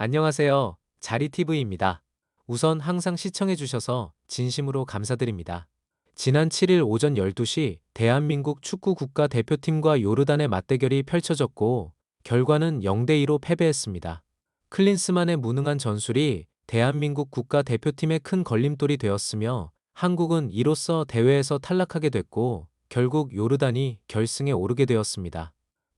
안녕하세요. 자리TV입니다. 우선 항상 시청해주셔서 진심으로 감사드립니다. 지난 7일 오전 12시 대한민국 축구 국가대표팀과 요르단의 맞대결이 펼쳐졌고, 결과는 0대2로 패배했습니다. 클린스만의 무능한 전술이 대한민국 국가대표팀의 큰 걸림돌이 되었으며, 한국은 이로써 대회에서 탈락하게 됐고, 결국 요르단이 결승에 오르게 되었습니다.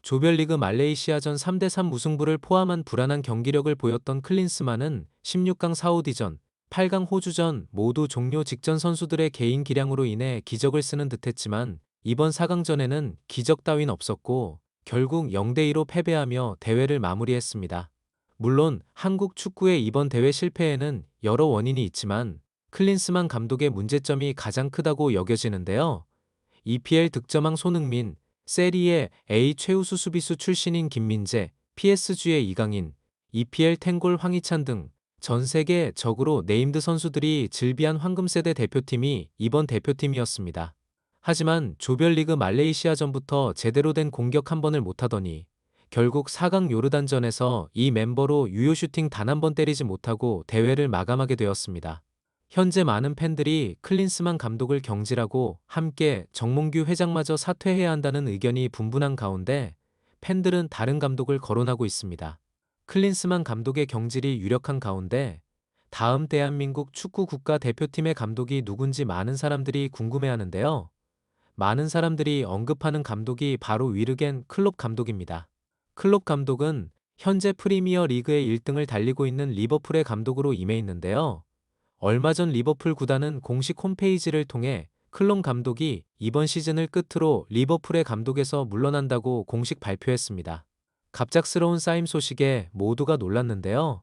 조별리그 말레이시아전 3대3 무승부를 포함한 불안한 경기력을 보였던 클린스만은 16강 사우디전, 8강 호주전 모두 종료 직전 선수들의 개인 기량으로 인해 기적을 쓰는 듯했지만 이번 4강전에는 기적 따윈 없었고 결국 0대2로 패배하며 대회를 마무리했습니다. 물론 한국 축구의 이번 대회 실패에는 여러 원인이 있지만 클린스만 감독의 문제점이 가장 크다고 여겨지는데요. EPL 득점왕 손흥민, 세리에 A 최우수 수비수 출신인 김민재, PSG의 이강인, EPL 탱골 황희찬 등 전 세계 적으로 네임드 선수들이 즐비한 황금세대 대표팀이 이번 대표팀이었습니다. 하지만 조별리그 말레이시아전부터 제대로 된 공격 한 번을 못하더니 결국 4강 요르단전에서 이 멤버로 유효 슈팅 단 한 번 때리지 못하고 대회를 마감하게 되었습니다. 현재 많은 팬들이 클린스만 감독을 경질하고 함께 정몽규 회장마저 사퇴해야 한다는 의견이 분분한 가운데 팬들은 다른 감독을 거론하고 있습니다. 클린스만 감독의 경질이 유력한 가운데 다음 대한민국 축구 국가대표팀의 감독이 누군지 많은 사람들이 궁금해하는데요. 많은 사람들이 언급하는 감독이 바로 위르겐 클롭 감독입니다. 클롭 감독은 현재 프리미어 리그의 1등을 달리고 있는 리버풀의 감독으로 임해 있는데요. 얼마 전 리버풀 구단은 공식 홈페이지를 통해 클롭 감독이 이번 시즌을 끝으로 리버풀의 감독에서 물러난다고 공식 발표했습니다. 갑작스러운 사임 소식에 모두가 놀랐는데요.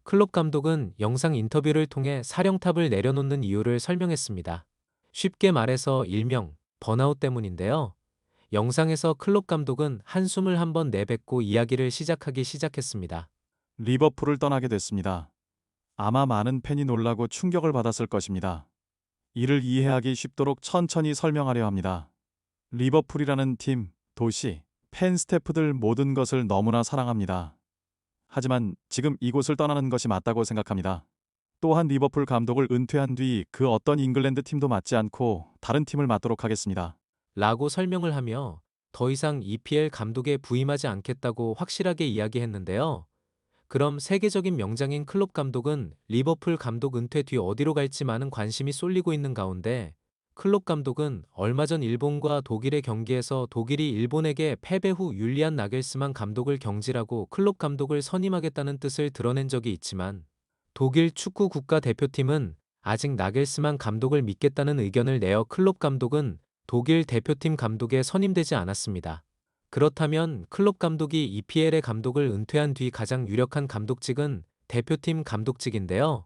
클롭 감독은 영상 인터뷰를 통해 사령탑을 내려놓는 이유를 설명했습니다. 쉽게 말해서 일명 번아웃 때문인데요. 영상에서 클롭 감독은 한숨을 한번 내뱉고 이야기를 시작하기 시작했습니다. 리버풀을 떠나게 됐습니다. 아마 많은 팬이 놀라고 충격을 받았을 것입니다. 이를 이해하기 쉽도록 천천히 설명하려 합니다. 리버풀이라는 팀, 도시, 팬 스태프들 모든 것을 너무나 사랑합니다. 하지만 지금 이곳을 떠나는 것이 맞다고 생각합니다. 또한 리버풀 감독을 은퇴한 뒤 그 어떤 잉글랜드 팀도 맡지 않고 다른 팀을 맡도록 하겠습니다. 라고 설명을 하며 더 이상 EPL 감독에 부임하지 않겠다고 확실하게 이야기했는데요. 그럼 세계적인 명장인 클롭 감독은 리버풀 감독 은퇴 뒤 어디로 갈지 많은 관심이 쏠리고 있는 가운데 클롭 감독은 얼마 전 일본과 독일의 경기에서 독일이 일본에게 패배 후 율리안 나겔스만 감독을 경질하고 클롭 감독을 선임하겠다는 뜻을 드러낸 적이 있지만 독일 축구 국가대표팀은 아직 나겔스만 감독을 믿겠다는 의견을 내어 클롭 감독은 독일 대표팀 감독에 선임되지 않았습니다. 그렇다면 클롭 감독이 EPL의 감독을 은퇴한 뒤 가장 유력한 감독직은 대표팀 감독직인데요.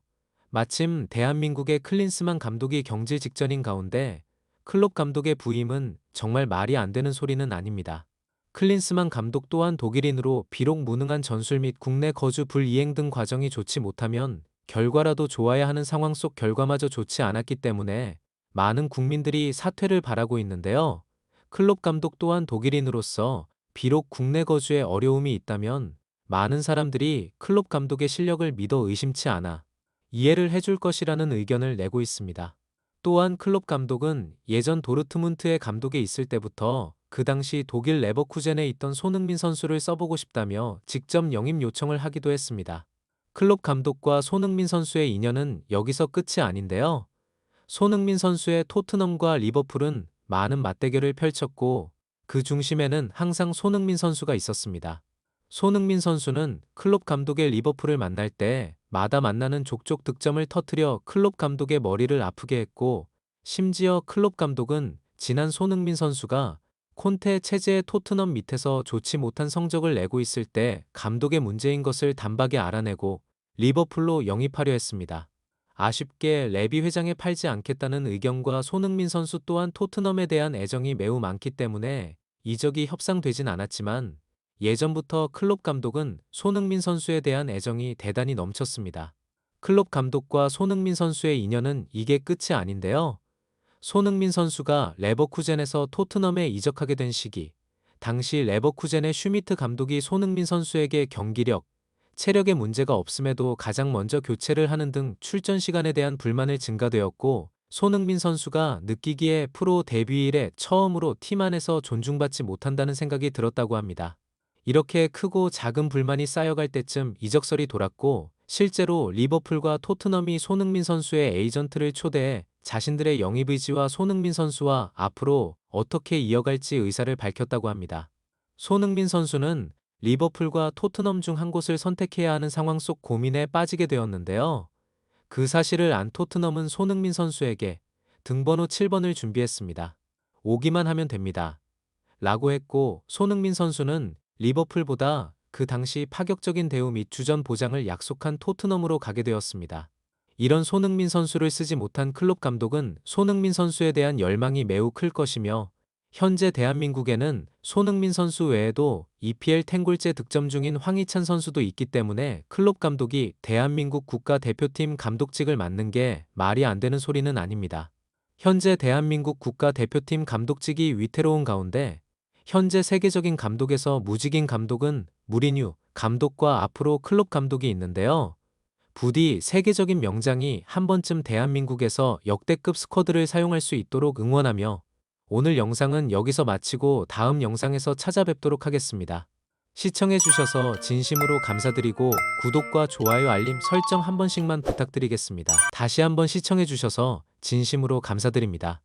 마침 대한민국의 클린스만 감독이 경질 직전인 가운데 클롭 감독의 부임은 정말 말이 안 되는 소리는 아닙니다. 클린스만 감독 또한 독일인으로 비록 무능한 전술 및 국내 거주 불이행 등 과정이 좋지 못하면 결과라도 좋아야 하는 상황 속 결과마저 좋지 않았기 때문에 많은 국민들이 사퇴를 바라고 있는데요. 클롭 감독 또한 독일인으로서 비록 국내 거주에 어려움이 있다면 많은 사람들이 클롭 감독의 실력을 믿어 의심치 않아 이해를 해줄 것이라는 의견을 내고 있습니다. 또한 클롭 감독은 예전 도르트문트의 감독에 있을 때부터 그 당시 독일 레버쿠젠에 있던 손흥민 선수를 써보고 싶다며 직접 영입 요청을 하기도 했습니다. 클롭 감독과 손흥민 선수의 인연은 여기서 끝이 아닌데요. 손흥민 선수의 토트넘과 리버풀은 많은 맞대결을 펼쳤고 그 중심에는 항상 손흥민 선수가 있었습니다. 손흥민 선수는 클롭 감독의 리버풀을 만날 때 마다 만나는 족족 득점을 터뜨려 클롭 감독의 머리를 아프게 했고 심지어 클롭 감독은 지난 손흥민 선수가 콘테 체제의 토트넘 밑에서 좋지 못한 성적을 내고 있을 때 감독의 문제인 것을 단박에 알아내고 리버풀로 영입하려 했습니다. 아쉽게 레비 회장에 팔지 않겠다는 의견과 손흥민 선수 또한 토트넘에 대한 애정이 매우 많기 때문에 이적이 협상되진 않았지만 예전부터 클롭 감독은 손흥민 선수에 대한 애정이 대단히 넘쳤습니다. 클롭 감독과 손흥민 선수의 인연은 이게 끝이 아닌데요. 손흥민 선수가 레버쿠젠에서 토트넘에 이적하게 된 시기, 당시 레버쿠젠의 슈미트 감독이 손흥민 선수에게 경기력, 체력에 문제가 없음에도 가장 먼저 교체를 하는 등 출전 시간에 대한 불만을 증가되었고, 손흥민 선수가 느끼기에 프로 데뷔 이래 처음으로 팀 안에서 존중받지 못한다는 생각이 들었다고 합니다. 이렇게 크고 작은 불만이 쌓여갈 때쯤 이적설이 돌았고, 실제로 리버풀과 토트넘이 손흥민 선수의 에이전트를 초대해 자신들의 영입 의지와 손흥민 선수와 앞으로 어떻게 이어갈지 의사를 밝혔다고 합니다. 손흥민 선수는 리버풀과 토트넘 중 한 곳을 선택해야 하는 상황 속 고민에 빠지게 되었는데요. 그 사실을 안 토트넘은 손흥민 선수에게 등번호 7번을 준비했습니다. 오기만 하면 됩니다. 라고 했고, 손흥민 선수는 리버풀보다 그 당시 파격적인 대우 및 주전 보장을 약속한 토트넘으로 가게 되었습니다. 이런 손흥민 선수를 쓰지 못한 클롭 감독은 손흥민 선수에 대한 열망이 매우 클 것이며, 현재 대한민국에는 손흥민 선수 외에도 EPL 탱골제 득점 중인 황희찬 선수도 있기 때문에 클롭 감독이 대한민국 국가대표팀 감독직을 맡는 게 말이 안 되는 소리는 아닙니다. 현재 대한민국 국가대표팀 감독직이 위태로운 가운데 현재 세계적인 감독에서 무직인 감독은 무리뉴 감독과 앞으로 클롭 감독이 있는데요. 부디 세계적인 명장이 한 번쯤 대한민국에서 역대급 스쿼드를 사용할 수 있도록 응원하며, 오늘 영상은 여기서 마치고 다음 영상에서 찾아뵙도록 하겠습니다. 시청해주셔서 진심으로 감사드리고 구독과 좋아요 알림 설정 한 번씩만 부탁드리겠습니다. 다시 한번 시청해주셔서 진심으로 감사드립니다.